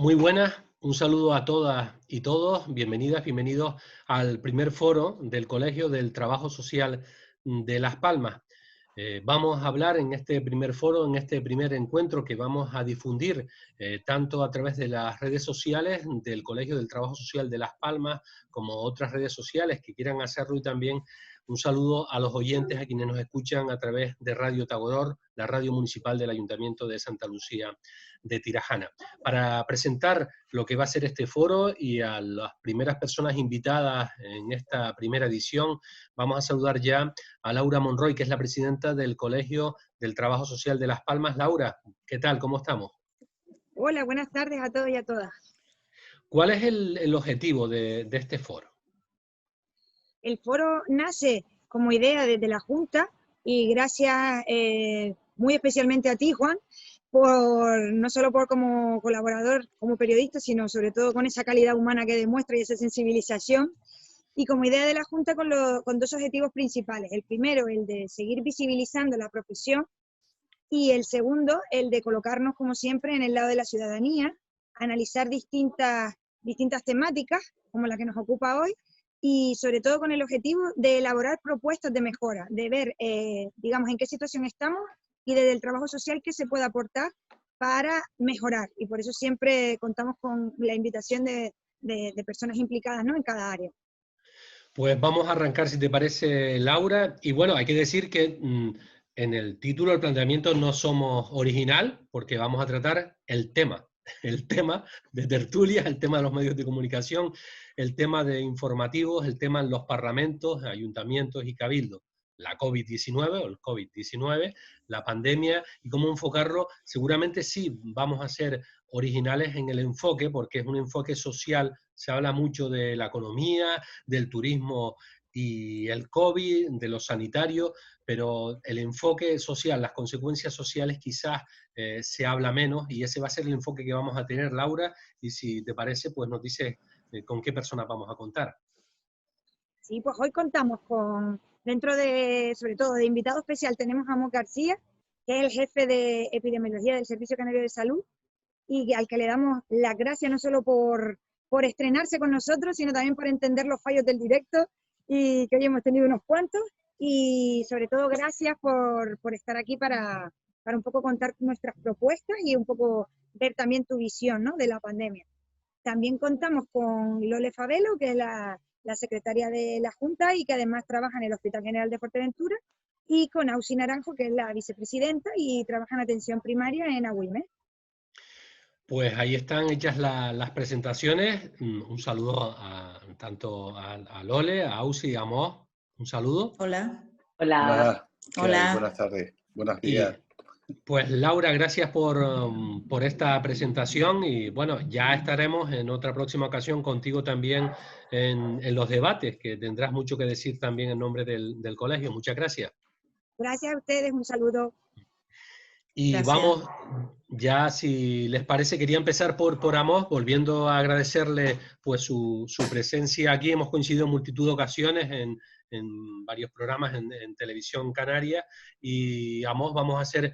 Muy buenas, un saludo a todas y todos, bienvenidas, bienvenidos al primer foro del Colegio del Trabajo Social de Las Palmas. Vamos a hablar en este primer foro, en este primer encuentro que vamos a difundir tanto a través de las redes sociales del Colegio del Trabajo Social de Las Palmas como otras redes sociales que quieran hacerlo, y también un saludo a los oyentes, a quienes nos escuchan a través de Radio Tagodor, la radio municipal del Ayuntamiento de Santa Lucía de Tirajana. Para presentar lo que va a ser este foro y a las primeras personas invitadas en esta primera edición, vamos a saludar ya a Laura Monroy, que es la presidenta del Colegio del Trabajo Social de Las Palmas. Laura, ¿qué tal? ¿Cómo estamos? Hola, buenas tardes a todos y a todas. ¿Cuál es el objetivo de este foro? El foro nace como idea desde la Junta y gracias muy especialmente a ti, Juan, no solo por como colaborador, como periodista, sino sobre todo con esa calidad humana que demuestra y esa sensibilización. Y como idea de la Junta con dos objetivos principales. El primero, el de seguir visibilizando la profesión, y el segundo, el de colocarnos, como siempre, en el lado de la ciudadanía, analizar distintas temáticas, como la que nos ocupa hoy, y sobre todo con el objetivo de elaborar propuestas de mejora, de ver, digamos, en qué situación estamos y desde el trabajo social qué se puede aportar para mejorar. Y por eso siempre contamos con la invitación de personas implicadas, ¿no?, en cada área. Pues vamos a arrancar, si te parece, Laura. Y bueno, hay que decir que en el título del planteamiento no somos original, porque vamos a tratar el tema de tertulias, el tema de los medios de comunicación, el tema de informativos, el tema en los parlamentos, ayuntamientos y cabildos. La COVID-19 o el COVID-19, la pandemia, y cómo enfocarlo. Seguramente sí vamos a ser originales en el enfoque, porque es un enfoque social. Se habla mucho de la economía, del turismo y el COVID, de lo sanitario, pero el enfoque social, las consecuencias sociales quizás se habla menos, y ese va a ser el enfoque que vamos a tener, Laura, y si te parece, pues nos dices con qué personas vamos a contar. Sí, pues hoy contamos dentro de, sobre todo de invitado especial, tenemos a Amos García, que es el jefe de epidemiología del Servicio Canario de Salud, y al que le damos las gracias no solo por estrenarse con nosotros, sino también por entender los fallos del directo, y que hoy hemos tenido unos cuantos, y sobre todo gracias por estar aquí para un poco contar nuestras propuestas y un poco ver también tu visión, ¿no?, de la pandemia. También contamos con Lole Favelo, que es la secretaria de la Junta y que además trabaja en el Hospital General de Fuerteventura, y con Ausi Naranjo, que es la vicepresidenta y trabaja en atención primaria en Agüime. Pues ahí están hechas las presentaciones. Un saludo tanto a Lole, a Ausi y a Amos. Un saludo. Hola. Hola. Hola. ¿Qué hay? Hola. Buenas tardes. Buenos Y días. pues Laura, gracias por esta presentación, y bueno, ya estaremos en otra próxima ocasión contigo también en los debates, que tendrás mucho que decir también en nombre del colegio. Muchas gracias. Gracias a ustedes, un saludo. Y Gracias. vamos, ya si les parece, quería empezar por Amos, volviendo a agradecerle pues su presencia aquí. Hemos coincidido en multitud de ocasiones en varios programas en Televisión Canaria, y Amos, vamos a hacer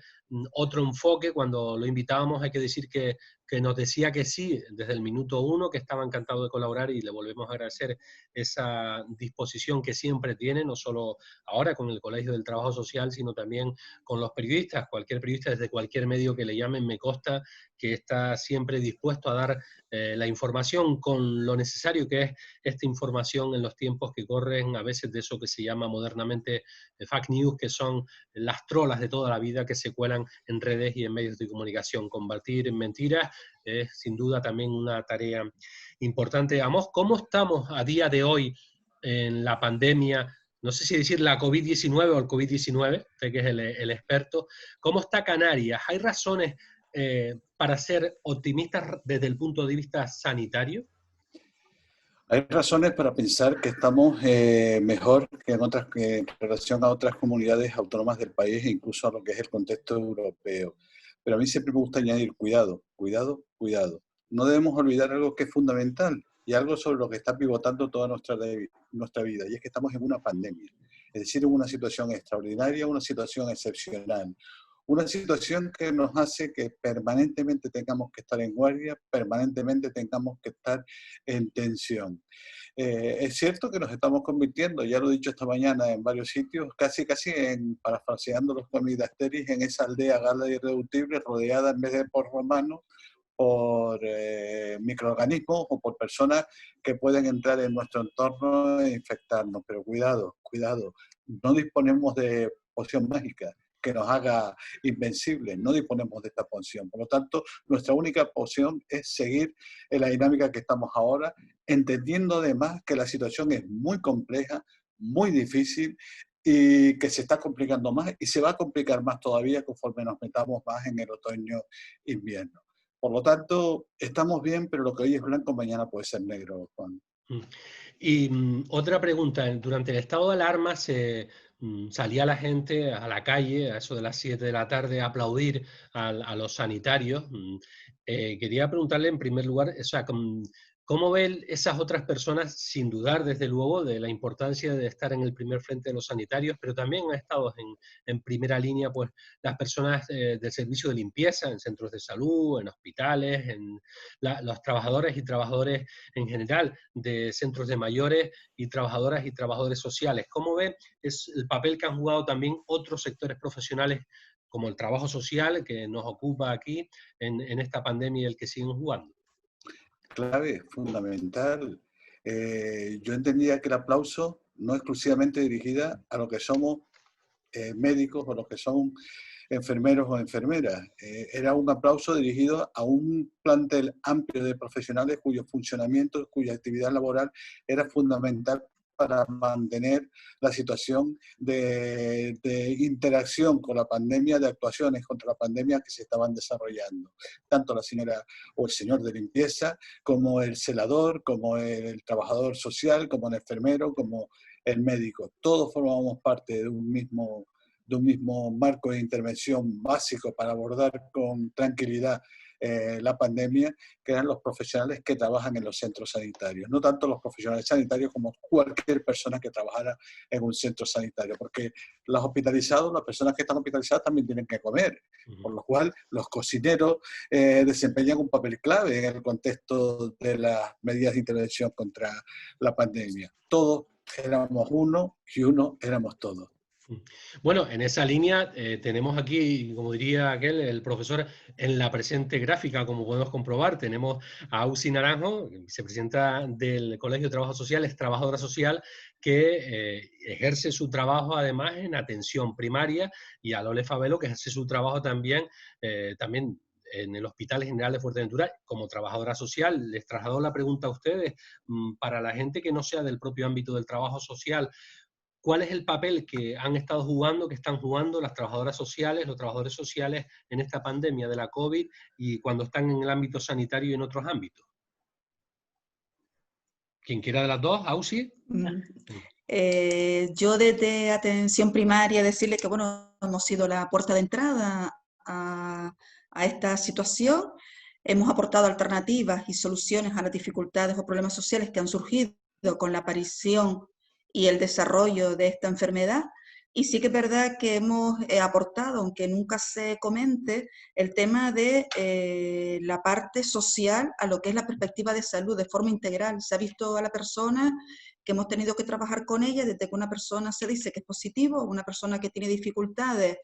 otro enfoque. Cuando lo invitábamos, hay que decir que nos decía que sí desde el minuto uno, que estaba encantado de colaborar, y le volvemos a agradecer esa disposición que siempre tiene, no solo ahora con el Colegio del Trabajo Social, sino también con los periodistas. Cualquier periodista desde cualquier medio que le llamen, me consta que está siempre dispuesto a dar la información con lo necesario que es esta información en los tiempos que corren, a veces de eso que se llama modernamente fake news, que son las trolas de toda la vida que se cuelan en redes y en medios de comunicación. Combatir mentiras es sin duda también una tarea importante. Amos, ¿cómo estamos a día de hoy en la pandemia? No sé si decir la COVID-19 o el COVID-19, usted que es el experto. ¿Cómo está Canarias? ¿Hay razones para ser optimistas desde el punto de vista sanitario? Hay razones para pensar que estamos mejor que en relación a otras comunidades autónomas del país e incluso a lo que es el contexto europeo. Pero a mí siempre me gusta añadir cuidado, cuidado, cuidado. No debemos olvidar algo que es fundamental y algo sobre lo que está pivotando toda nuestra vida, y es que estamos en una pandemia. Es decir, en una situación extraordinaria, una situación excepcional, Una situación que nos hace que permanentemente tengamos que estar en guardia, permanentemente tengamos que estar en tensión. Es cierto que nos estamos convirtiendo, ya lo he dicho esta mañana en varios sitios, casi parafraseando los Comidasteris, en esa aldea gala y irreductible rodeada en vez de por romanos, por microorganismos o por personas que pueden entrar en nuestro entorno e infectarnos. Pero cuidado, cuidado, no disponemos de poción mágica que nos haga invencibles, no disponemos de esta poción. Por lo tanto, nuestra única poción es seguir en la dinámica que estamos ahora, entendiendo además que la situación es muy compleja, muy difícil y que se está complicando más y se va a complicar más todavía conforme nos metamos más en el otoño-invierno. Por lo tanto, estamos bien, pero lo que hoy es blanco, mañana puede ser negro, Juan. Y otra pregunta, durante el estado de alarma salía la gente a la calle a eso de las 7 de la tarde a aplaudir a los sanitarios. Quería preguntarle en primer lugar, o sea, ¿cómo ven esas otras personas, sin dudar desde luego de la importancia de estar en el primer frente de los sanitarios, pero también han estado en primera línea pues las personas del servicio de limpieza en centros de salud, en hospitales, los trabajadores y trabajadores en general de centros de mayores y trabajadoras y trabajadores sociales? ¿Cómo ve es el papel que han jugado también otros sectores profesionales como el trabajo social que nos ocupa aquí en esta pandemia y el que siguen jugando? Clave, fundamental. Yo entendía que el aplauso no exclusivamente dirigida a los que somos médicos o los que son enfermeros o enfermeras. Era un aplauso dirigido a un plantel amplio de profesionales cuyo funcionamiento, cuya actividad laboral era fundamental para mantener la situación de interacción con la pandemia, de actuaciones contra la pandemia que se estaban desarrollando. Tanto la señora o el señor de limpieza, como el celador, como el trabajador social, como el enfermero, como el médico. Todos formábamos parte de un mismo marco de intervención básico para abordar con tranquilidad la pandemia, que eran los profesionales que trabajan en los centros sanitarios. No tanto los profesionales sanitarios como cualquier persona que trabajara en un centro sanitario, porque los hospitalizados, las personas que están hospitalizadas también tienen que comer, por lo cual los cocineros desempeñan un papel clave en el contexto de las medidas de intervención contra la pandemia. Todos éramos uno y uno éramos todos. Bueno, en esa línea tenemos aquí, como diría aquel, el profesor, en la presente gráfica, como podemos comprobar, tenemos a Ausi Naranjo, vicepresidenta del Colegio de Trabajo Social, es trabajadora social, que ejerce su trabajo además en atención primaria, y a Lole Favelo, que ejerce su trabajo también en el Hospital General de Fuerteventura como trabajadora social. Les traslado la pregunta a ustedes, para la gente que no sea del propio ámbito del trabajo social, ¿cuál es el papel que han estado jugando, que están jugando las trabajadoras sociales, los trabajadores sociales en esta pandemia de la COVID y cuando están en el ámbito sanitario y en otros ámbitos? ¿Quién quiera de las dos? ¿Ausi? Yo desde atención primaria decirle que, bueno, hemos sido la puerta de entrada a esta situación, hemos aportado alternativas y soluciones a las dificultades o problemas sociales que han surgido con la aparición y el desarrollo de esta enfermedad. Y sí que es verdad que hemos aportado, aunque nunca se comente, el tema de la parte social a lo que es la perspectiva de salud de forma integral. Se ha visto a la persona que hemos tenido que trabajar con ella desde que una persona se dice que es positivo, una persona que tiene dificultades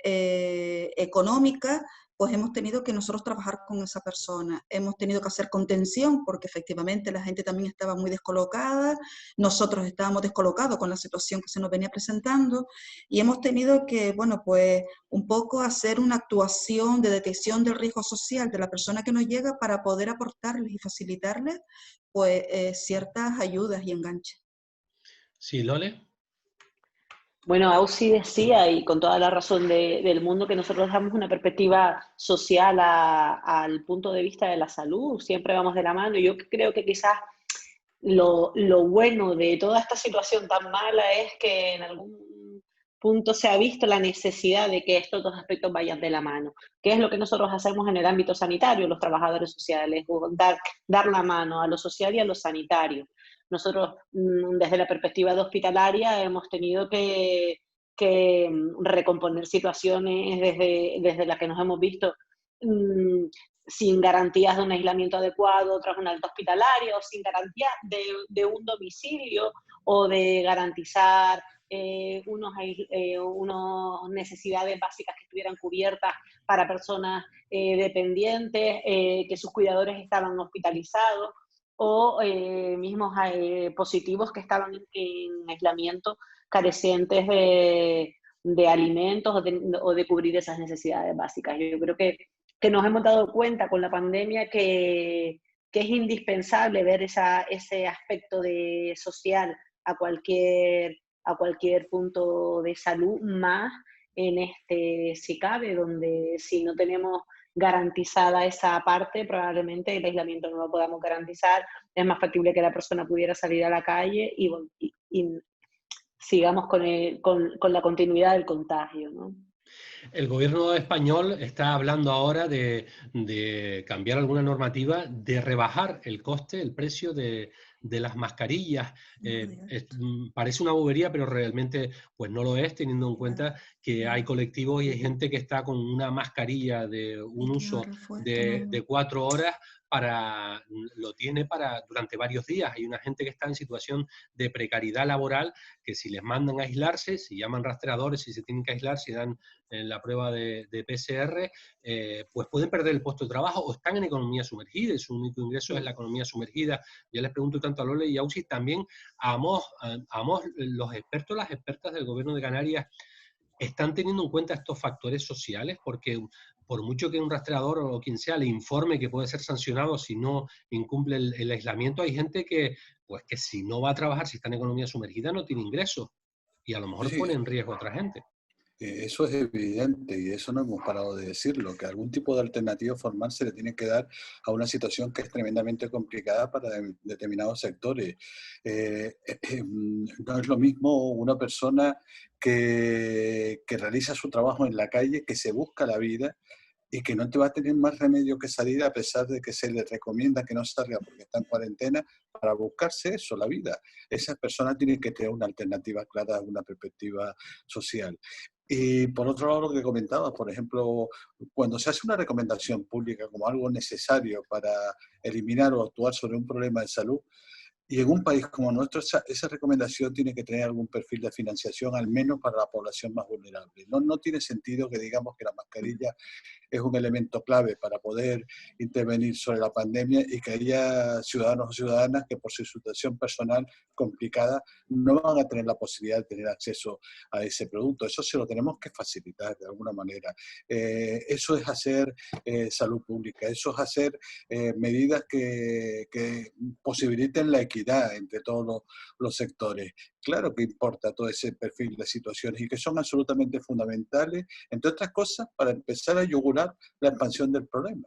económicas, pues hemos tenido que nosotros trabajar con esa persona. Hemos tenido que hacer contención porque efectivamente la gente también estaba muy descolocada, nosotros estábamos descolocados con la situación que se nos venía presentando y hemos tenido que, bueno, pues un poco hacer una actuación de detección del riesgo social de la persona que nos llega para poder aportarles y facilitarles pues ciertas ayudas y enganches. Sí, Lole. Bueno, Ausi decía, y con toda la razón del mundo, que nosotros damos una perspectiva social al punto de vista de la salud, siempre vamos de la mano. Yo creo que quizás lo bueno de toda esta situación tan mala es que en algún punto se ha visto la necesidad de que estos dos aspectos vayan de la mano, que es lo que nosotros hacemos en el ámbito sanitario, los trabajadores sociales, dar la mano a lo social y a lo sanitario. Nosotros, desde la perspectiva de hospitalaria, hemos tenido que recomponer situaciones desde las que nos hemos visto sin garantías de un aislamiento adecuado tras un alta hospitalaria, o sin garantías de un domicilio, o de garantizar unas necesidades básicas que estuvieran cubiertas para personas dependientes, que sus cuidadores estaban hospitalizados, o mismos positivos que estaban en aislamiento, carecientes de alimentos o de cubrir esas necesidades básicas. Yo creo que nos hemos dado cuenta con la pandemia que es indispensable ver ese aspecto social a cualquier punto de salud, más en si cabe, donde si no tenemos garantizada esa parte, probablemente el aislamiento no lo podamos garantizar. Es más factible que la persona pudiera salir a la calle y sigamos con la continuidad del contagio, ¿no? El gobierno español está hablando ahora de cambiar alguna normativa, de rebajar el coste, el precio de las mascarillas. Parece una bobería, pero realmente pues no lo es, teniendo en cuenta que hay colectivos y hay gente que está con una mascarilla de un uso de 4 horas, lo tiene durante varios días. Hay una gente que está en situación de precariedad laboral, que si les mandan a aislarse, si llaman rastreadores, si se tienen que aislar, si dan la prueba de PCR, pues pueden perder el puesto de trabajo o están en economía sumergida y su único ingreso es la economía sumergida. Yo les pregunto tanto a Lole y a Ausi, también a Amos, los expertos, las expertas del gobierno de Canarias, ¿están teniendo en cuenta estos factores sociales? Porque por mucho que un rastreador o quien sea le informe que puede ser sancionado si no incumple el aislamiento, hay gente que si no va a trabajar, si está en economía sumergida, no tiene ingresos y a lo mejor Sí, pone en riesgo a otra gente. Eso es evidente y eso no hemos parado de decirlo, que algún tipo de alternativa formal se le tiene que dar a una situación que es tremendamente complicada para determinados sectores. No es lo mismo una persona que realiza su trabajo en la calle, que se busca la vida y que no te va a tener más remedio que salir, a pesar de que se le recomienda que no salga porque está en cuarentena, para buscarse eso, la vida. Esas personas tienen que tener una alternativa clara, una perspectiva social. Y por otro lado, lo que comentaba, por ejemplo, cuando se hace una recomendación pública como algo necesario para eliminar o actuar sobre un problema de salud, y en un país como nuestro, esa recomendación tiene que tener algún perfil de financiación, al menos para la población más vulnerable. No tiene sentido que digamos que la mascarilla es un elemento clave para poder intervenir sobre la pandemia y que haya ciudadanos o ciudadanas que por su situación personal complicada no van a tener la posibilidad de tener acceso a ese producto. Eso se lo tenemos que facilitar de alguna manera. Eso es hacer salud pública, eso es hacer medidas que posibiliten la equidad entre todos los sectores. Claro que importa todo ese perfil de situaciones y que son absolutamente fundamentales, entre otras cosas, para empezar a yugular la expansión del problema.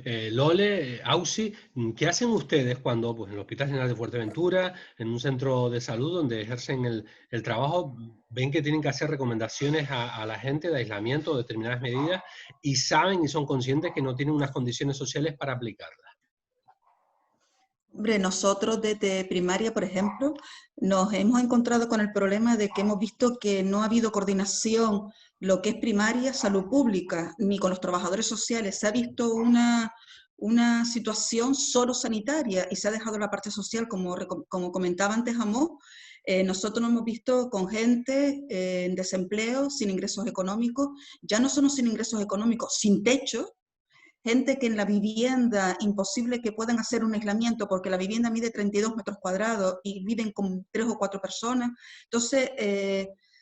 Lole, Ausi, ¿qué hacen ustedes cuando en el Hospital General de Fuerteventura, en un centro de salud donde ejercen el trabajo, ven que tienen que hacer recomendaciones a la gente de aislamiento o determinadas medidas y saben y son conscientes que no tienen unas condiciones sociales para aplicarlas? Hombre, nosotros desde primaria, por ejemplo, nos hemos encontrado con el problema de que hemos visto que no ha habido coordinación, lo que es primaria, salud pública, ni con los trabajadores sociales. Se ha visto una situación solo sanitaria y se ha dejado la parte social, como comentaba antes Amos. Nosotros nos hemos visto con gente en desempleo, sin ingresos económicos, ya no solo sin ingresos económicos, sin techo. Gente que en la vivienda, imposible que puedan hacer un aislamiento porque la vivienda mide 32 metros cuadrados y viven con 3 o 4 personas. Entonces,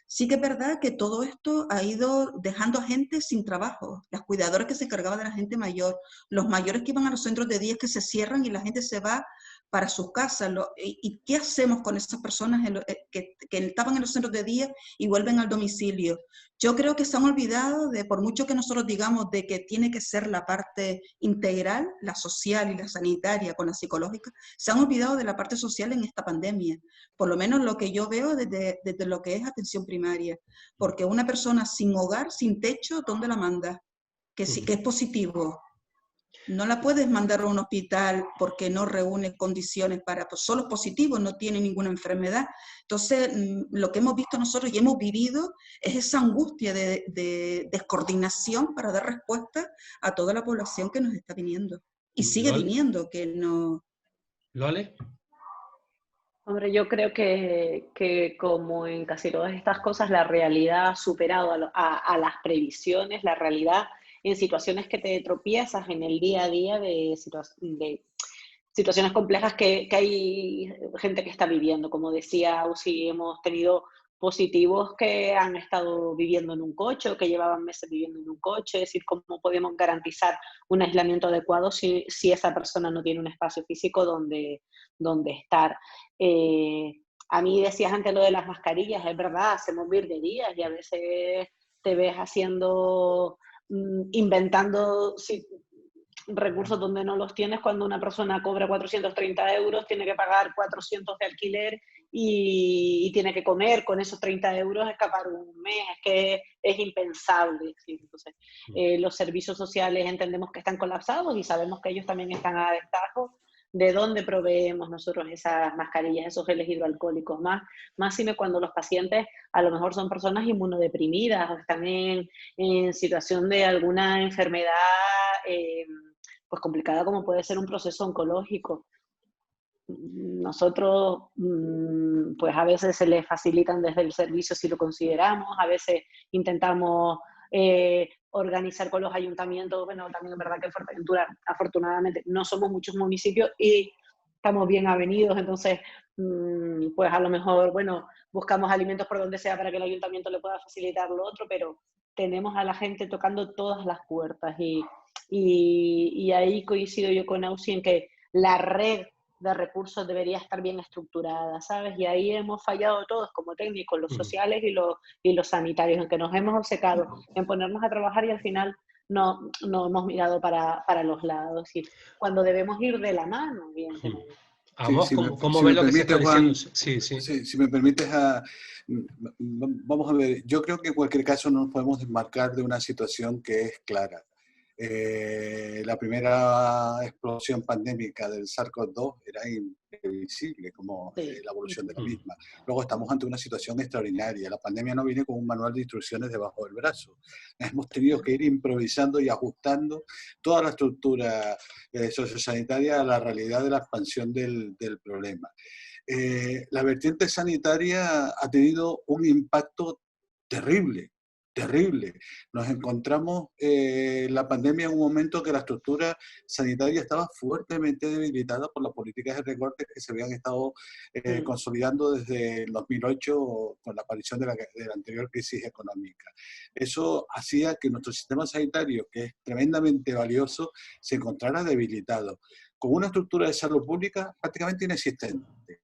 sí que es verdad que todo esto ha ido dejando a gente sin trabajo. Las cuidadoras que se encargaban de la gente mayor, los mayores que iban a los centros de día que se cierran y la gente se va para sus casas. ¿Y qué hacemos con esas personas que estaban en los centros de día y vuelven al domicilio? Yo creo que se han olvidado de, por mucho que nosotros digamos de que tiene que ser la parte integral, la social y la sanitaria con la psicológica, se han olvidado de la parte social en esta pandemia. Por lo menos lo que yo veo desde lo que es atención primaria. Porque una persona sin hogar, sin techo, ¿dónde la manda? Que sí que es positivo. No la puedes mandar a un hospital porque no reúne condiciones para, pues solo es positivo, no tiene ninguna enfermedad. Entonces, lo que hemos visto nosotros y hemos vivido es esa angustia de descoordinación para dar respuesta a toda la población que nos está viniendo. Y sigue viniendo, que no... ¿Lole? Hombre, yo creo que como en casi todas estas cosas, la realidad ha superado a las previsiones, la realidad en situaciones que te tropiezas en el día a día de situaciones complejas que hay gente que está viviendo. Como decía Ausi, hemos tenido positivos que han estado viviendo en un coche o que llevaban meses viviendo en un coche. Es decir, ¿cómo podemos garantizar un aislamiento adecuado si esa persona no tiene un espacio físico donde estar? A mí decías antes lo de las mascarillas, es verdad, hacemos virguerías y a veces te ves inventando recursos donde no los tienes. Cuando una persona cobra 430 euros, tiene que pagar 400 de alquiler y tiene que comer con esos 30 euros, escapar un mes, es que es impensable. ¿Sí? Entonces, los servicios sociales entendemos que están colapsados y sabemos que ellos también están a destajo. ¿De dónde proveemos nosotros esas mascarillas, esos geles hidroalcohólicos? Más cuando los pacientes a lo mejor son personas inmunodeprimidas o están en situación de alguna enfermedad pues complicada, como puede ser un proceso oncológico. Nosotros, pues a veces se les facilitan desde el servicio si lo consideramos, a veces intentamos organizar con los ayuntamientos. Bueno, también es verdad que en Fuerteventura, afortunadamente, no somos muchos municipios y estamos bien avenidos, entonces, pues a lo mejor, bueno, buscamos alimentos por donde sea para que el ayuntamiento le pueda facilitar lo otro, pero tenemos a la gente tocando todas las puertas y ahí coincido yo con Ausi en que la red de recursos debería estar bien estructurada, ¿sabes? Y ahí hemos fallado todos como técnicos, los sociales y los sanitarios, en que nos hemos obcecado en ponernos a trabajar y al final no hemos mirado para los lados, y cuando debemos ir de la mano, evidentemente. Amos, Sí, ¿cómo si ves me lo que se permite, está diciendo? Juan, Sí, sí. si me permites, vamos a ver, yo creo que en cualquier caso no nos podemos desmarcar de una situación que es clara. La primera explosión pandémica del SARS-CoV-2 era imprevisible como la evolución de la misma. Luego estamos ante una situación extraordinaria. La pandemia no viene con un manual de instrucciones debajo del brazo. Hemos tenido que ir improvisando y ajustando toda la estructura sociosanitaria a la realidad de la expansión del problema. La vertiente sanitaria ha tenido un impacto terrible. Terrible. Nos encontramos la pandemia en un momento que la estructura sanitaria estaba fuertemente debilitada por las políticas de recortes que se habían estado consolidando desde el 2008 con la aparición de la anterior crisis económica. Eso hacía que nuestro sistema sanitario, que es tremendamente valioso, se encontrara debilitado, con una estructura de salud pública prácticamente inexistente.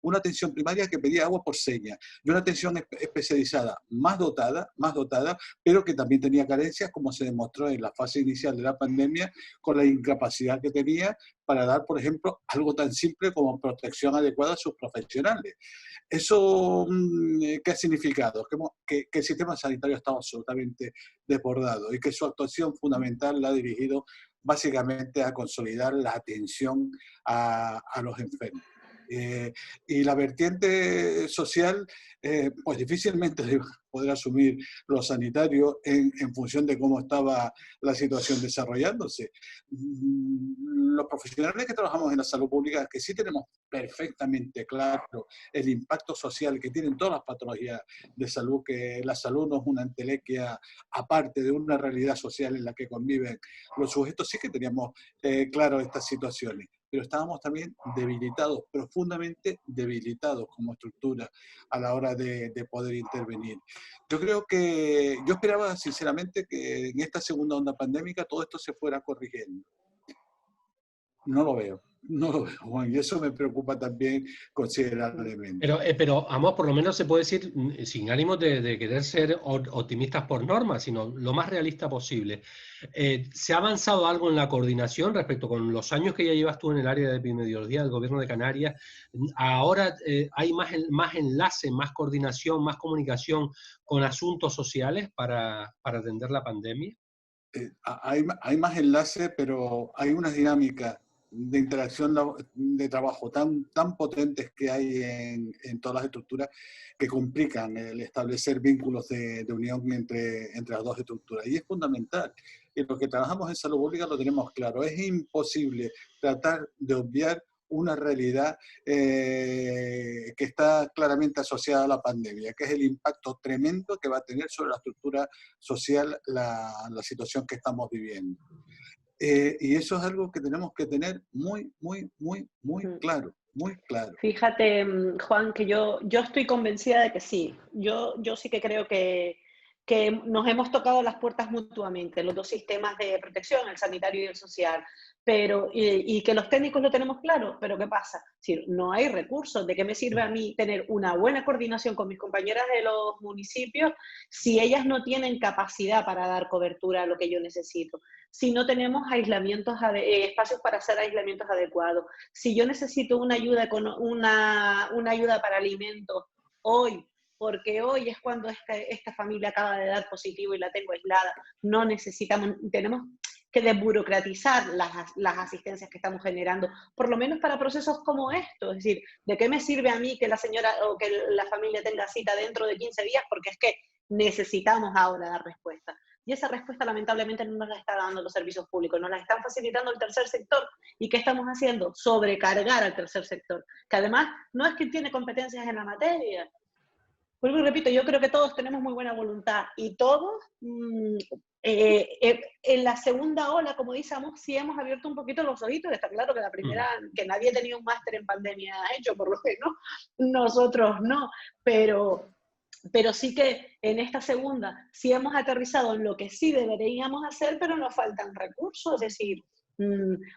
Una atención primaria que pedía agua por señas y una atención especializada más dotada, pero que también tenía carencias, como se demostró en la fase inicial de la pandemia, con la incapacidad que tenía para dar, por ejemplo, algo tan simple como protección adecuada a sus profesionales. ¿Eso qué ha significado? Que el sistema sanitario estaba absolutamente desbordado y que su actuación fundamental la ha dirigido básicamente a consolidar la atención a los enfermos. Y la vertiente social, pues difícilmente poder asumir los sanitarios en función de cómo estaba la situación desarrollándose. Los profesionales que trabajamos en la salud pública, que sí tenemos perfectamente claro el impacto social que tienen todas las patologías de salud, que la salud no es una entelequia aparte de una realidad social en la que conviven los sujetos, sí que teníamos claro estas situaciones, pero estábamos también debilitados, profundamente debilitados como estructura a la hora de poder intervenir. Yo esperaba sinceramente que en esta segunda onda pandémica todo esto se fuera corrigiendo. No lo veo, Juan, y eso me preocupa también considerablemente. Pero Amos, por lo menos se puede decir, sin ánimo de querer ser optimistas por norma, sino lo más realista posible. ¿Se ha avanzado algo en la coordinación respecto con los años que ya llevas tú en el área de epidemiología del Gobierno de Canarias? Ahora hay más enlace, más coordinación, más comunicación con asuntos sociales para atender la pandemia. hay más enlaces, pero hay unas dinámicas de interacción de trabajo tan potentes que hay en todas las estructuras que complican el establecer vínculos de unión entre las dos estructuras. Y es fundamental. Y lo que trabajamos en salud pública lo tenemos claro. Es imposible tratar de obviar una realidad que está claramente asociada a la pandemia, que es el impacto tremendo que va a tener sobre la estructura social la situación que estamos viviendo. Y eso es algo que tenemos que tener muy claro, muy claro. Fíjate, Juan, que yo estoy convencida de que sí. Yo sí que creo que nos hemos tocado las puertas mutuamente, los dos sistemas de protección, el sanitario y el social, pero, y que los técnicos lo tenemos claro, pero ¿qué pasa? Si no hay recursos, ¿de qué me sirve a mí tener una buena coordinación con mis compañeras de los municipios si ellas no tienen capacidad para dar cobertura a lo que yo necesito? Si no tenemos espacios para hacer aislamientos adecuados, si yo necesito una ayuda para alimentos hoy, porque hoy es cuando esta familia acaba de dar positivo y la tengo aislada, tenemos que desburocratizar las asistencias que estamos generando, por lo menos para procesos como estos. Es decir, ¿de qué me sirve a mí que la señora o que la familia tenga cita dentro de 15 días? Porque es que necesitamos ahora dar respuesta. Y esa respuesta lamentablemente no nos la está dando los servicios públicos, nos la están facilitando el tercer sector. ¿Y qué estamos haciendo? Sobrecargar al tercer sector, que además no es que tiene competencias en la materia. Vuelvo y repito, yo creo que todos tenemos muy buena voluntad y todos, en la segunda ola, como decíamos, sí hemos abierto un poquito los ojitos. Está claro que la primera, que nadie tenía un máster en pandemia hecho, por lo menos nosotros no, pero sí que en esta segunda sí hemos aterrizado en lo que sí deberíamos hacer, pero nos faltan recursos. Es decir,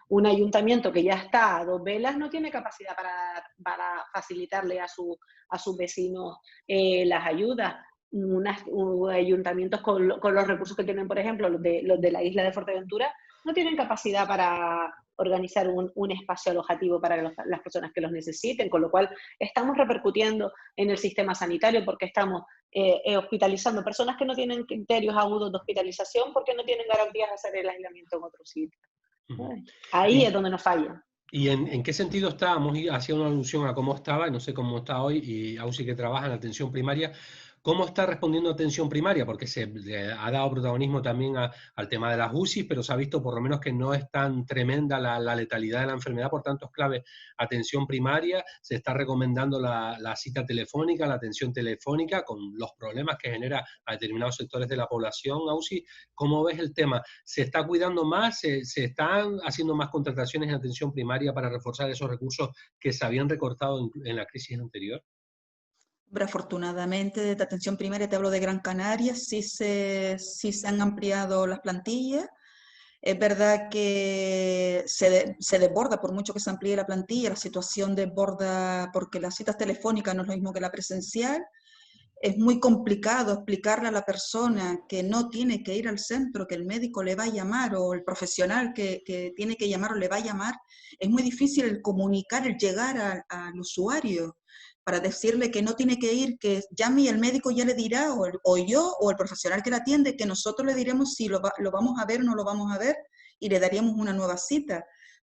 un ayuntamiento que ya está a 2 velas no tiene capacidad para facilitarle a sus vecinos las ayudas. Ayuntamientos con los recursos que tienen, por ejemplo, los de la isla de Fuerteventura, no tienen capacidad para organizar un espacio alojativo para las personas que los necesiten, con lo cual estamos repercutiendo en el sistema sanitario porque estamos hospitalizando personas que no tienen criterios agudos de hospitalización porque no tienen garantías de hacer el aislamiento en otro sitio. Ahí es donde nos falla. ¿Y en qué sentido estábamos? Hacía una alusión a cómo estaba, y no sé cómo está hoy, y aún sí que trabaja en atención primaria. ¿Cómo está respondiendo atención primaria? Porque se ha dado protagonismo también al tema de las UCI, pero se ha visto por lo menos que no es tan tremenda la letalidad de la enfermedad, por tanto es clave atención primaria. Se está recomendando la cita telefónica, la atención telefónica, con los problemas que genera a determinados sectores de la población. Ausi, ¿cómo ves el tema? ¿Se está cuidando más? ¿Se están haciendo más contrataciones en atención primaria para reforzar esos recursos que se habían recortado en la crisis anterior? Afortunadamente, de atención primaria, te hablo de Gran Canaria, sí se han ampliado las plantillas. Es verdad que se desborda, por mucho que se amplíe la plantilla, la situación desborda porque las citas telefónicas no es lo mismo que la presencial. Es muy complicado explicarle a la persona que no tiene que ir al centro, que el médico le va a llamar o el profesional que tiene que llamar o le va a llamar. Es muy difícil el comunicar, el llegar al usuario para decirle que no tiene que ir, que llame y el médico ya le dirá, o yo o el profesional que la atiende, que nosotros le diremos si lo vamos a ver o no lo vamos a ver y le daríamos una nueva cita.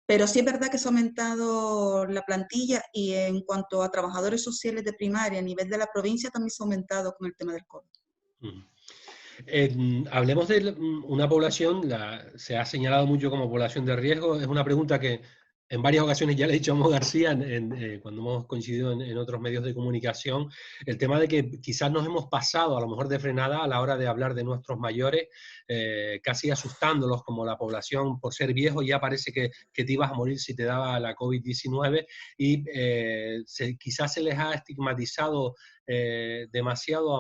Pero sí es verdad que se ha aumentado la plantilla y en cuanto a trabajadores sociales de primaria a nivel de la provincia también se ha aumentado con el tema del COVID. Hablemos de una población, se ha señalado mucho como población de riesgo. Es una pregunta que en varias ocasiones ya le he dicho a Mo García cuando hemos coincidido en otros medios de comunicación, el tema de que quizás nos hemos pasado a lo mejor de frenada a la hora de hablar de nuestros mayores, casi asustándolos como la población por ser viejo, ya parece que te ibas a morir si te daba la COVID-19 y quizás se les ha estigmatizado demasiado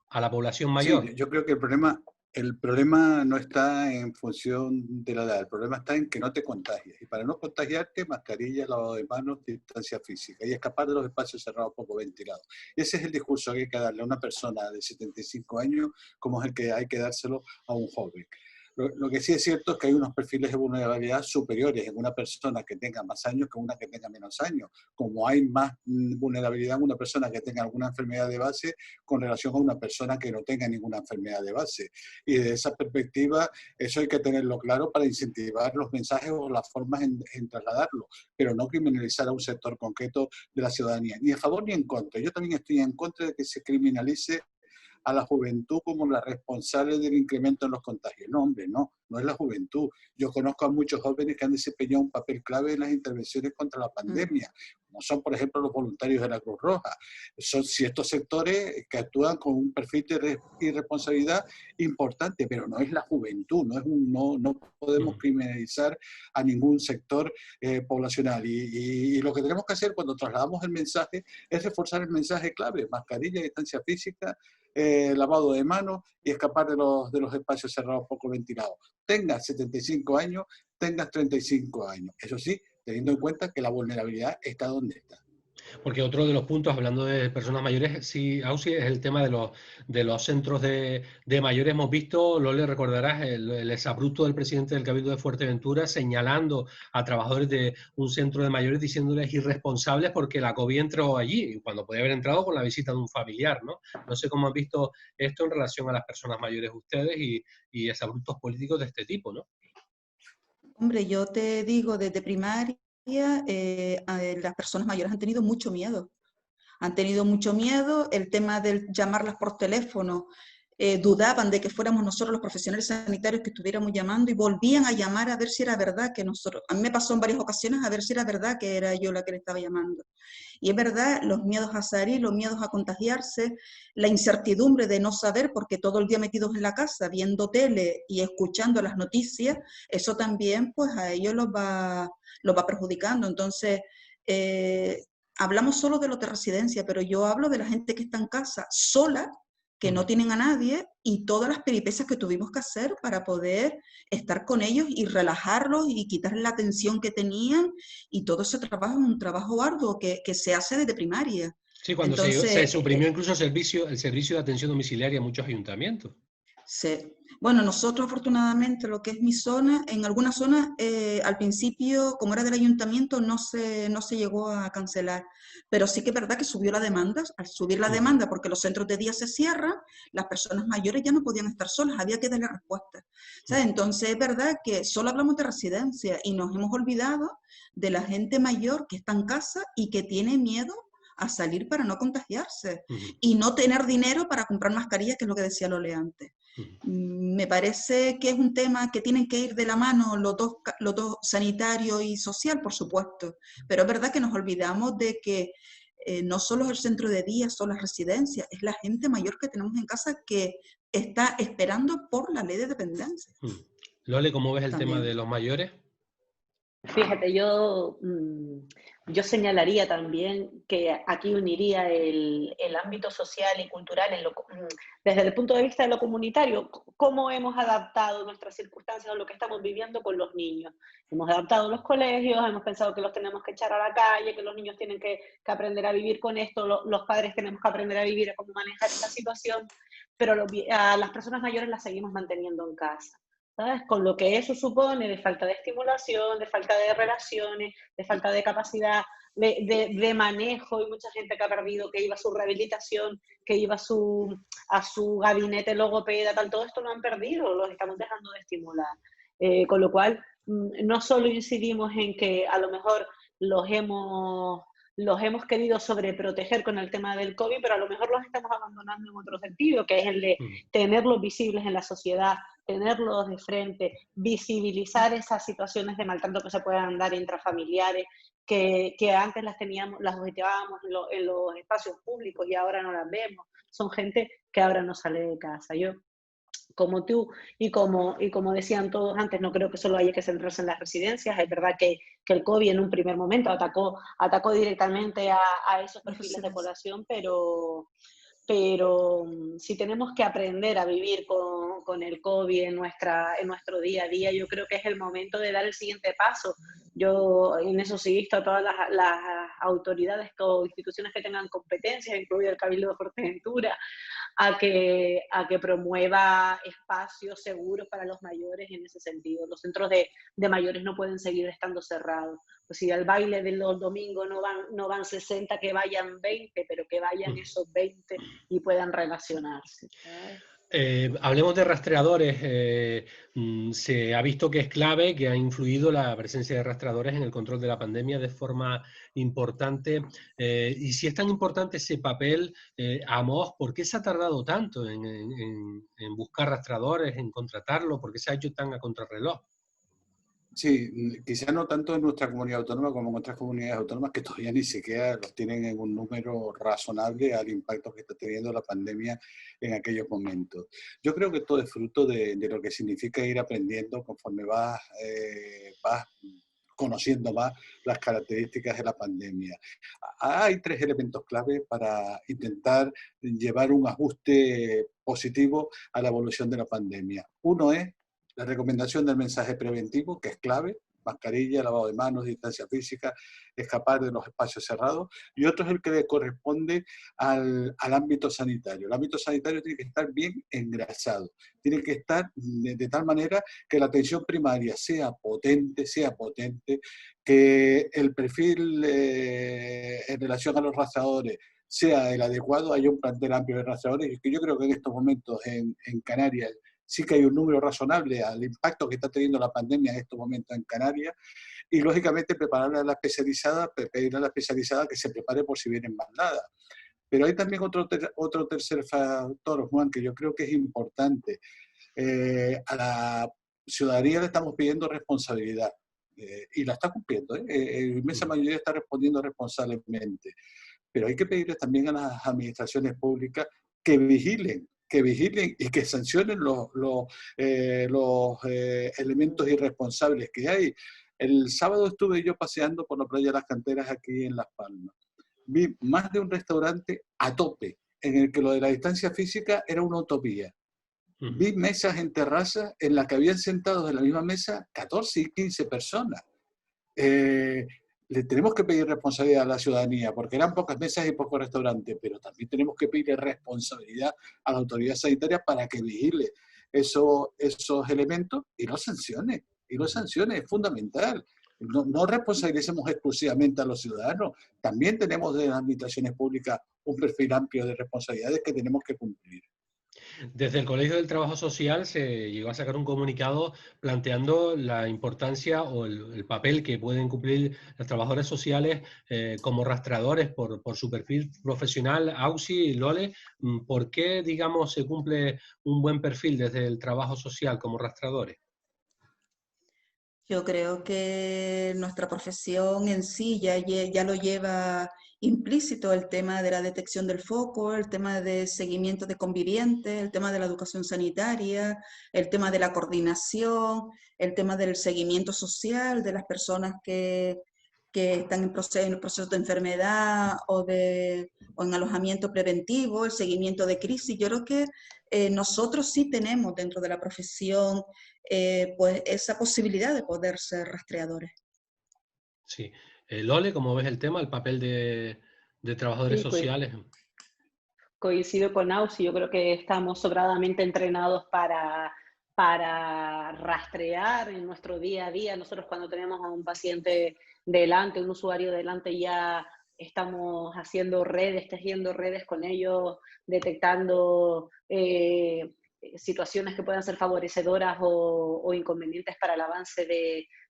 a la población mayor. Sí, yo creo que el problema no está en función de la edad, el problema está en que no te contagies. Y para no contagiarte, mascarilla, lavado de manos, distancia física y escapar de los espacios cerrados poco ventilados. Ese es el discurso que hay que darle a una persona de 75 años como es el que hay que dárselo a un joven. Lo que sí es cierto es que hay unos perfiles de vulnerabilidad superiores en una persona que tenga más años que una que tenga menos años. Como hay más vulnerabilidad en una persona que tenga alguna enfermedad de base con relación a una persona que no tenga ninguna enfermedad de base. Y desde esa perspectiva, eso hay que tenerlo claro para incentivar los mensajes o las formas en trasladarlo, pero no criminalizar a un sector concreto de la ciudadanía, ni a favor ni en contra. Yo también estoy en contra de que se criminalice a la juventud como la responsable del incremento en los contagios. No, hombre, no es la juventud. Yo conozco a muchos jóvenes que han desempeñado un papel clave en las intervenciones contra la pandemia, como son, por ejemplo, los voluntarios de la Cruz Roja. Son ciertos sectores que actúan con un perfil de irresponsabilidad importante, pero no es la juventud, no podemos criminalizar a ningún sector poblacional. Y lo que tenemos que hacer cuando trasladamos el mensaje es reforzar el mensaje clave: mascarilla, distancia física, lavado de manos y escapar de los espacios cerrados poco ventilados. Tengas 75 años, tengas 35 años. Eso sí, teniendo en cuenta que la vulnerabilidad está donde está. Porque otro de los puntos, hablando de personas mayores, sí, Ausi, es el tema de los centros de mayores. Hemos visto, lo le recordarás, el exabrupto del presidente del Cabildo de Fuerteventura señalando a trabajadores de un centro de mayores, diciéndoles irresponsables porque la COVID entró allí, cuando podía haber entrado con la visita de un familiar, ¿no? No sé cómo han visto esto en relación a las personas mayores ustedes y exabruptos políticos de este tipo, ¿no? Hombre, yo te digo, desde primaria, las personas mayores han tenido mucho miedo. Han tenido mucho miedo, el tema de llamarlas por teléfono, dudaban de que fuéramos nosotros los profesionales sanitarios que estuviéramos llamando y volvían a llamar a ver si era verdad que nosotros, a mí me pasó en varias ocasiones a ver si era verdad que era yo la que le estaba llamando. Y es verdad, los miedos a salir, los miedos a contagiarse, la incertidumbre de no saber, porque todo el día metidos en la casa, viendo tele y escuchando las noticias, eso también pues a ellos los va perjudicando. Entonces, hablamos solo de los de residencia, pero yo hablo de la gente que está en casa sola, que no tienen a nadie, y todas las peripecias que tuvimos que hacer para poder estar con ellos y relajarlos y quitarles la tensión que tenían, y todo ese trabajo es un trabajo arduo que se hace desde primaria. Sí, cuando Entonces, se suprimió incluso el servicio de atención domiciliaria en muchos ayuntamientos. Bueno, nosotros afortunadamente lo que es mi zona, en algunas zonas al principio, como era del ayuntamiento, no se llegó a cancelar, pero sí que es verdad que subió la demanda. Al subir la demanda, porque los centros de día se cierran, las personas mayores ya no podían estar solas, había que darle respuesta, ¿sabes? Entonces es verdad que solo hablamos de residencia y nos hemos olvidado de la gente mayor que está en casa y que tiene miedo a salir para no contagiarse y no tener dinero para comprar mascarillas, que es lo que decía Lole antes. Me parece que es un tema que tienen que ir de la mano los dos, sanitario y social, por supuesto, pero es verdad que nos olvidamos de que no solo es el centro de día, son las residencias, es la gente mayor que tenemos en casa que está esperando por la ley de dependencia. Lole, ¿cómo ves el tema de los mayores? Fíjate, yo señalaría también que aquí uniría el ámbito social y cultural desde el punto de vista de lo comunitario, cómo hemos adaptado nuestras circunstancias a lo que estamos viviendo con los niños. Hemos adaptado los colegios, hemos pensado que los tenemos que echar a la calle, que los niños tienen que aprender a vivir con esto, los padres tenemos que aprender a vivir, a cómo manejar esta situación, pero a las personas mayores las seguimos manteniendo en casa, ¿sabes? Con lo que eso supone de falta de estimulación, de falta de relaciones, de falta de capacidad de manejo, y mucha gente que ha perdido, que iba a su rehabilitación, que iba a su gabinete logopeda, todo esto lo han perdido, los estamos dejando de estimular. Con lo cual, no solo incidimos en que a lo mejor los hemos querido sobreproteger con el tema del COVID, pero a lo mejor los estamos abandonando en otro sentido, que es el de tenerlos visibles en la sociedad, tenerlos de frente, visibilizar esas situaciones de maltrato que se puedan dar intrafamiliares, que antes las objetábamos en los espacios públicos y ahora no las vemos. Son gente que ahora no sale de casa. Yo, como tú y como decían todos antes, no creo que solo haya que centrarse en las residencias. Es verdad que el COVID en un primer momento atacó directamente a esos perfiles de población, pero si tenemos que aprender a vivir con con el COVID en nuestro día a día. Yo creo que es el momento de dar el siguiente paso. Yo en eso sí insto a todas las autoridades o instituciones que tengan competencias, incluido el Cabildo de Fuerteventura, a que promueva espacios seguros para los mayores en ese sentido. Los centros de mayores no pueden seguir estando cerrados. Pues si al baile de los domingos no van 60, que vayan 20, pero que vayan esos 20 y puedan relacionarse. Hablemos de rastreadores. Se ha visto que es clave, que ha influido la presencia de rastreadores en el control de la pandemia de forma importante. Y si es tan importante ese papel, AMOS, ¿por qué se ha tardado tanto en buscar rastreadores, en contratarlo? ¿Por qué se ha hecho tan a contrarreloj? Sí, quizá no tanto en nuestra comunidad autónoma como en otras comunidades autónomas que todavía ni siquiera los tienen en un número razonable al impacto que está teniendo la pandemia en aquellos momentos. Yo creo que todo es fruto de lo que significa ir aprendiendo conforme vas conociendo más las características de la pandemia. Hay 3 elementos clave para intentar llevar un ajuste positivo a la evolución de la pandemia. Uno es la recomendación del mensaje preventivo, que es clave: mascarilla, lavado de manos, distancia física, escapar de los espacios cerrados. Y otro es el que le corresponde al ámbito sanitario. El ámbito sanitario tiene que estar bien engrasado, tiene que estar de tal manera que la atención primaria sea potente, que el perfil en relación a los rastreadores sea el adecuado, haya un plantel amplio de rastreadores, y que yo creo que en estos momentos en Canarias sí que hay un número razonable al impacto que está teniendo la pandemia en estos momentos en Canarias, y lógicamente prepararle a la especializada, pedirle a la especializada que se prepare por si vienen bandadas. Pero hay también otro tercer factor, Juan, que yo creo que es importante. A la ciudadanía le estamos pidiendo responsabilidad, y la está cumpliendo, ¿eh? La inmensa mayoría está respondiendo responsablemente. Pero hay que pedirles también a las administraciones públicas que vigilen y que sancionen los elementos irresponsables que hay. El sábado estuve yo paseando por la playa de las Canteras aquí en Las Palmas. Vi más de un restaurante a tope, en el que lo de la distancia física era una utopía. Vi mesas en terrazas en las que habían sentados en la misma mesa 14 y 15 personas. Le tenemos que pedir responsabilidad a la ciudadanía, porque eran pocas mesas y pocos restaurantes, pero también tenemos que pedir responsabilidad a la autoridad sanitaria para que vigile esos elementos y los sancione. Y los sancione es fundamental. No responsabilicemos exclusivamente a los ciudadanos, también tenemos de las administraciones públicas un perfil amplio de responsabilidades que tenemos que cumplir. Desde el Colegio del Trabajo Social se llegó a sacar un comunicado planteando la importancia o el papel que pueden cumplir los trabajadores sociales como rastreadores por su perfil profesional. Ausi, Lole, ¿por qué, digamos, se cumple un buen perfil desde el trabajo social como rastreadores? Yo creo que nuestra profesión en sí ya lo lleva implícito, el tema de la detección del foco, el tema de seguimiento de convivientes, el tema de la educación sanitaria, el tema de la coordinación, el tema del seguimiento social de las personas que están en proceso de enfermedad o en alojamiento preventivo, el seguimiento de crisis. Yo creo que nosotros sí tenemos dentro de la profesión pues esa posibilidad de poder ser rastreadores. Sí. Lole, ¿cómo ves el tema, el papel de trabajadores Sí, sociales? coincido con Ausi, yo creo que estamos sobradamente entrenados para rastrear en nuestro día a día. Nosotros cuando tenemos a un paciente delante, un usuario delante, ya estamos haciendo redes, tejiendo redes con ellos, detectando situaciones que puedan ser favorecedoras o inconvenientes para el avance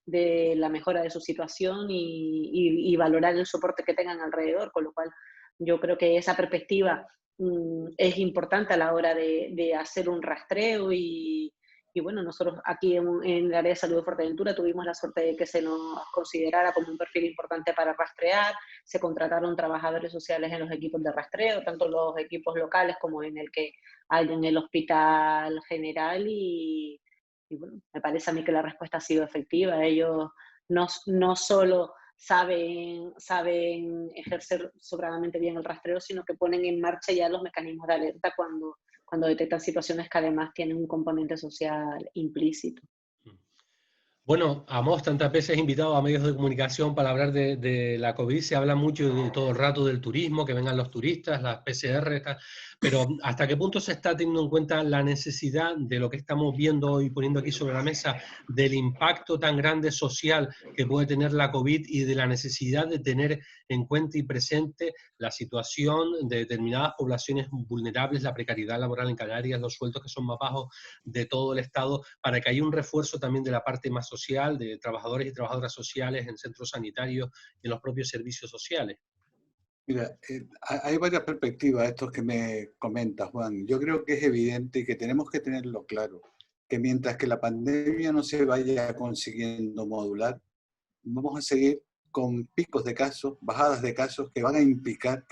de la mejora de su situación y valorar el soporte que tengan alrededor, con lo cual yo creo que esa perspectiva es importante a la hora de hacer un rastreo y bueno, nosotros aquí en el área de salud de Fuerteventura tuvimos la suerte de que se nos considerara como un perfil importante para rastrear, se contrataron trabajadores sociales en los equipos de rastreo, tanto los equipos locales como en el que hay en el hospital general y bueno, me parece a mí que la respuesta ha sido efectiva. Ellos no solo saben ejercer sobradamente bien el rastreo, sino que ponen en marcha ya los mecanismos de alerta cuando cuando detectan situaciones que además tienen un componente social implícito. Bueno, Amos, tantas veces invitado a medios de comunicación para hablar de la COVID, se habla mucho todo el rato del turismo, que vengan los turistas, las PCR, pero ¿hasta qué punto se está teniendo en cuenta la necesidad de lo que estamos viendo hoy, poniendo aquí sobre la mesa, del impacto tan grande social que puede tener la COVID y de la necesidad de tener en cuenta y presente la situación de determinadas poblaciones vulnerables, la precariedad laboral en Canarias, los sueldos que son más bajos de todo el Estado, para que haya un refuerzo también de la parte más social, de trabajadores y trabajadoras sociales en centros sanitarios y en los propios servicios sociales? Mira, hay varias perspectivas a estos que me comentas, Juan. Yo creo que es evidente y que tenemos que tenerlo claro, que mientras que la pandemia no se vaya consiguiendo modular, vamos a seguir con picos de casos, bajadas de casos que van a implicar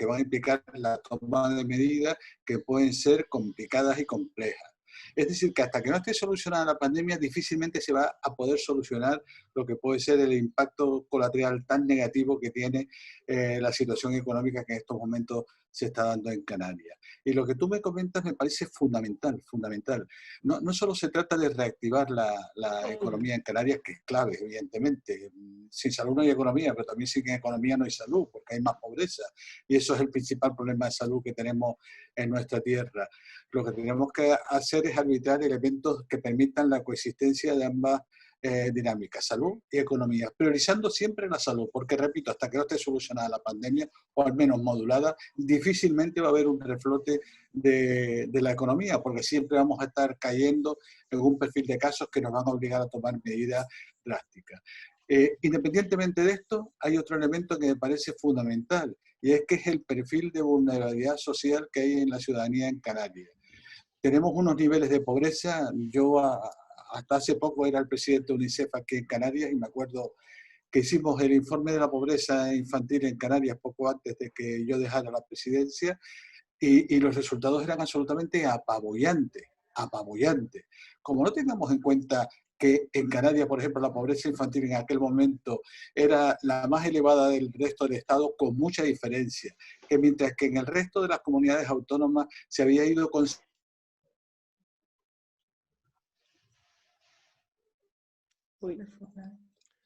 la toma de medidas que pueden ser complicadas y complejas. Es decir, que hasta que no esté solucionada la pandemia, difícilmente se va a poder solucionar lo que puede ser el impacto colateral tan negativo que tiene la situación económica que en estos momentos se está dando en Canarias. Y lo que tú me comentas me parece fundamental, fundamental. No solo se trata de reactivar la economía en Canarias, que es clave, evidentemente. Sin salud no hay economía, pero también sin economía no hay salud, porque hay más pobreza. Y eso es el principal problema de salud que tenemos en nuestra tierra. Lo que tenemos que hacer es arbitrar elementos que permitan la coexistencia de ambas dinámicas, salud y economía, priorizando siempre la salud, porque repito, hasta que no esté solucionada la pandemia, o al menos modulada, difícilmente va a haber un reflote de la economía, porque siempre vamos a estar cayendo en un perfil de casos que nos van a obligar a tomar medidas drásticas. Independientemente de esto, hay otro elemento que me parece fundamental, y es que es el perfil de vulnerabilidad social que hay en la ciudadanía en Canarias. Tenemos unos niveles de pobreza. Yo hasta hace poco era el presidente de UNICEF aquí en Canarias y me acuerdo que hicimos el informe de la pobreza infantil en Canarias poco antes de que yo dejara la presidencia y los resultados eran absolutamente apabullantes, apabullantes. Como no tengamos en cuenta que en Canarias, por ejemplo, la pobreza infantil en aquel momento era la más elevada del resto del Estado, con mucha diferencia, que mientras que en el resto de las comunidades autónomas se había ido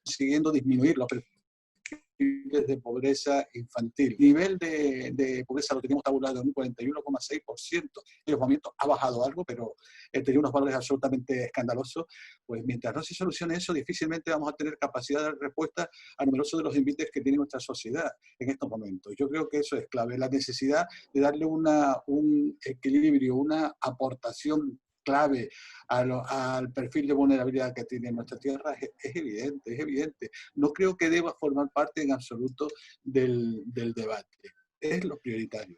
consiguiendo disminuir los perfiles de pobreza infantil. El nivel de pobreza lo teníamos tabulado en un 41,6%. En los momentos ha bajado algo, pero tenía unos valores absolutamente escandalosos. Pues mientras no se solucione eso, difícilmente vamos a tener capacidad de dar respuesta a numerosos de los invites que tiene nuestra sociedad en estos momentos. Yo creo que eso es clave, la necesidad de darle un equilibrio, una aportación clave al perfil de vulnerabilidad que tiene nuestra tierra es evidente, es evidente. No creo que deba formar parte en absoluto del debate. Es lo prioritario.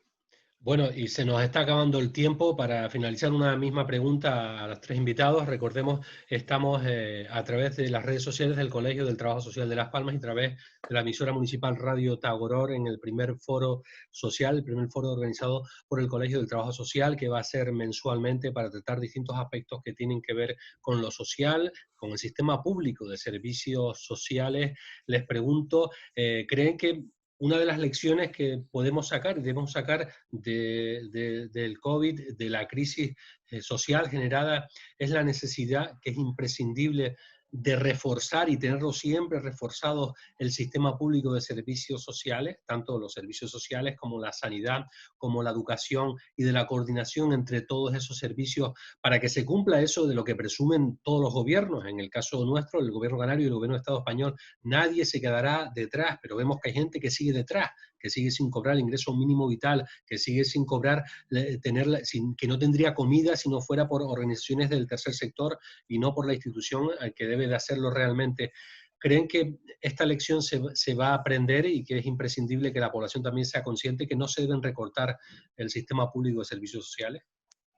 Bueno, y se nos está acabando el tiempo. Para finalizar, una misma pregunta a los tres invitados. Recordemos, estamos a través de las redes sociales del Colegio del Trabajo Social de Las Palmas y a través de la emisora municipal Radio Tagoror en el primer foro social, el primer foro organizado por el Colegio del Trabajo Social, que va a ser mensualmente para tratar distintos aspectos que tienen que ver con lo social, con el sistema público de servicios sociales. Les pregunto, ¿creen que una de las lecciones que podemos sacar y debemos sacar del COVID, de la crisis social generada, es la necesidad que es imprescindible de reforzar y tenerlo siempre reforzado el sistema público de servicios sociales, tanto los servicios sociales como la sanidad, como la educación y de la coordinación entre todos esos servicios para que se cumpla eso de lo que presumen todos los gobiernos? En el caso nuestro, el gobierno canario y el gobierno del Estado español, nadie se quedará detrás, pero vemos que hay gente que sigue detrás, que sigue sin cobrar el ingreso mínimo vital, que sigue sin cobrar, que no tendría comida si no fuera por organizaciones del tercer sector y no por la institución que debe de hacerlo realmente. ¿Creen que esta lección se va a aprender y que es imprescindible que la población también sea consciente que no se deben recortar el sistema público de servicios sociales?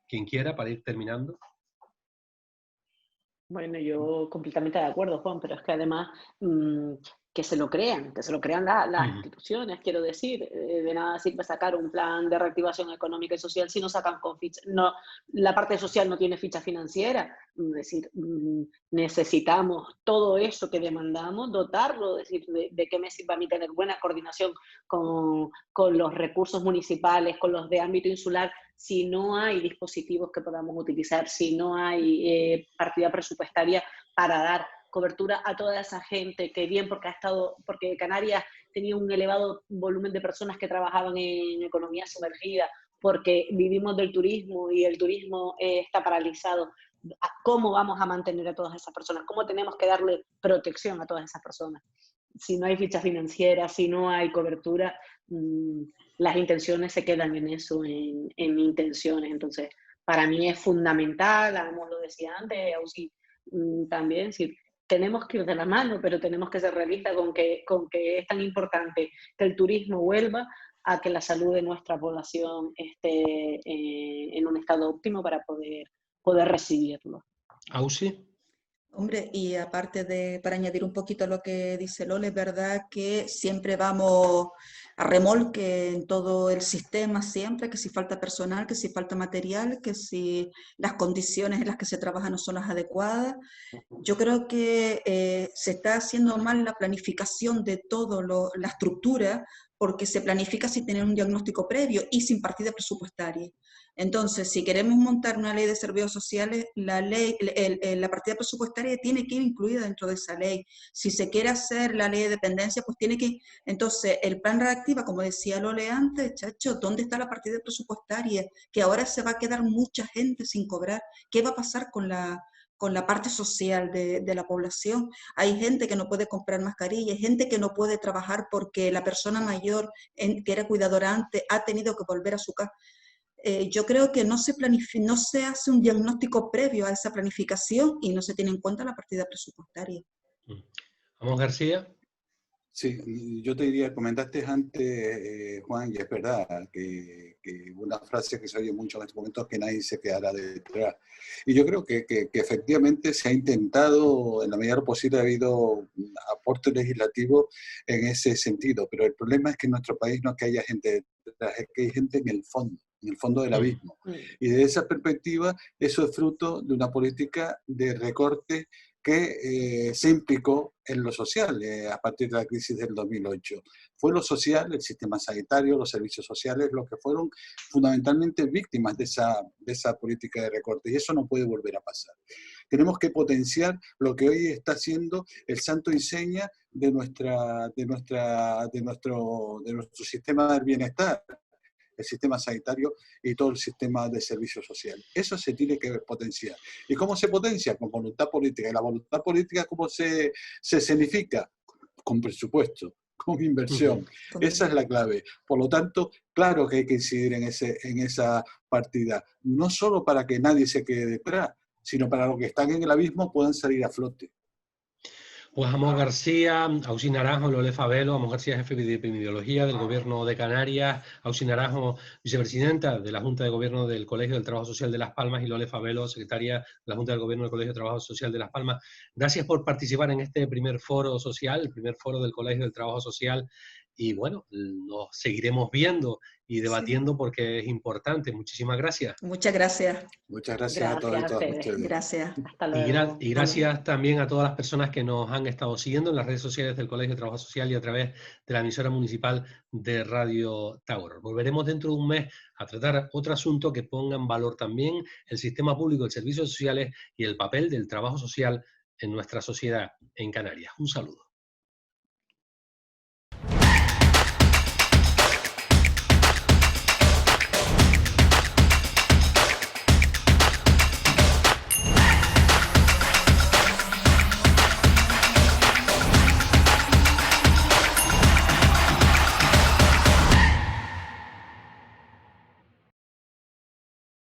Quien quiera, para ir terminando. Bueno, yo completamente de acuerdo, Juan, pero es que además que se lo crean las instituciones, quiero decir. De nada sirve sacar un plan de reactivación económica y social si no sacan con ficha, no, la parte social no tiene ficha financiera. Es decir, necesitamos todo eso que demandamos, dotarlo, es decir, de qué me sirve a mí tener buena coordinación con los recursos municipales, con los de ámbito insular, si no hay dispositivos que podamos utilizar, si no hay partida presupuestaria para dar cobertura a toda esa gente que bien porque Canarias tenía un elevado volumen de personas que trabajaban en economía sumergida, porque vivimos del turismo y el turismo está paralizado. ¿Cómo vamos a mantener a todas esas personas? ¿Cómo tenemos que darle protección a todas esas personas? Si no hay ficha financiera, si no hay cobertura, las intenciones se quedan en eso, en intenciones. Entonces, para mí es fundamental, Amos lo decía antes, Ausi también, si tenemos que ir de la mano, pero tenemos que ser realistas con que es tan importante que el turismo vuelva a que la salud de nuestra población esté en un estado óptimo para poder recibirlo. ¿Ausi? Hombre, y aparte para añadir un poquito a lo que dice Lole, es verdad que siempre vamos a remolque en todo el sistema, siempre, que si falta personal, que si falta material, que si las condiciones en las que se trabaja no son las adecuadas. Yo creo que se está haciendo mal la planificación de toda la estructura, porque se planifica sin tener un diagnóstico previo y sin partida presupuestaria. Entonces, si queremos montar una ley de servicios sociales, la partida presupuestaria tiene que ir incluida dentro de esa ley. Si se quiere hacer la ley de dependencia, pues tiene que... Entonces, el plan reactiva, como decía Lole antes, chacho, ¿dónde está la partida presupuestaria? Que ahora se va a quedar mucha gente sin cobrar. ¿Qué va a pasar con la parte social de la población? Hay gente que no puede comprar mascarilla, hay gente que no puede trabajar porque la persona mayor que era cuidadora antes ha tenido que volver a su casa. Yo creo que no se hace un diagnóstico previo a esa planificación y no se tiene en cuenta la partida presupuestaria. Amos García. Sí, yo te diría, comentaste antes, Juan, y es verdad, que una frase que se oye mucho en estos momentos es que nadie se quedará detrás. Y yo creo que efectivamente se ha intentado, en la medida de lo posible, ha habido aporte legislativo en ese sentido, pero el problema es que en nuestro país no es que haya gente detrás, es que hay gente en el fondo del abismo. Y desde esa perspectiva, eso es fruto de una política de recorte que se implicó en lo social a partir de la crisis del 2008. Fue lo social, el sistema sanitario, los servicios sociales, los que fueron fundamentalmente víctimas de esa política de recorte, y eso no puede volver a pasar. Tenemos que potenciar lo que hoy está siendo el santo y seña de nuestro sistema del bienestar, el sistema sanitario y todo el sistema de servicios sociales. Eso se tiene que potenciar. ¿Y cómo se potencia? Con voluntad política. ¿Y la voluntad política cómo se escenifica? Con presupuesto, con inversión. Esa es la clave. Por lo tanto, claro que hay que incidir en esa partida. No solo para que nadie se quede detrás, sino para los que están en el abismo puedan salir a flote. Pues Amos García, Ausi Naranjo, Lole Fabelo. Amos García, jefe de epidemiología del Gobierno de Canarias, Ausi Naranjo, vicepresidenta de la Junta de Gobierno del Colegio del Trabajo Social de Las Palmas, y Lole Fabelo, secretaria de la Junta del Gobierno del Colegio de Trabajo Social de Las Palmas. Gracias por participar en este primer foro social, el primer foro del Colegio del Trabajo Social, y bueno, nos seguiremos viendo y debatiendo, sí, porque es importante. Muchísimas gracias. Muchas gracias. Muchas gracias a todos y todas ustedes. Gracias. Hasta luego. Y gracias también a todas las personas que nos han estado siguiendo en las redes sociales del Colegio de Trabajo Social y a través de la emisora municipal de Radio Tower. Volveremos dentro de un mes a tratar otro asunto que ponga en valor también el sistema público de servicios sociales y el papel del trabajo social en nuestra sociedad en Canarias. Un saludo.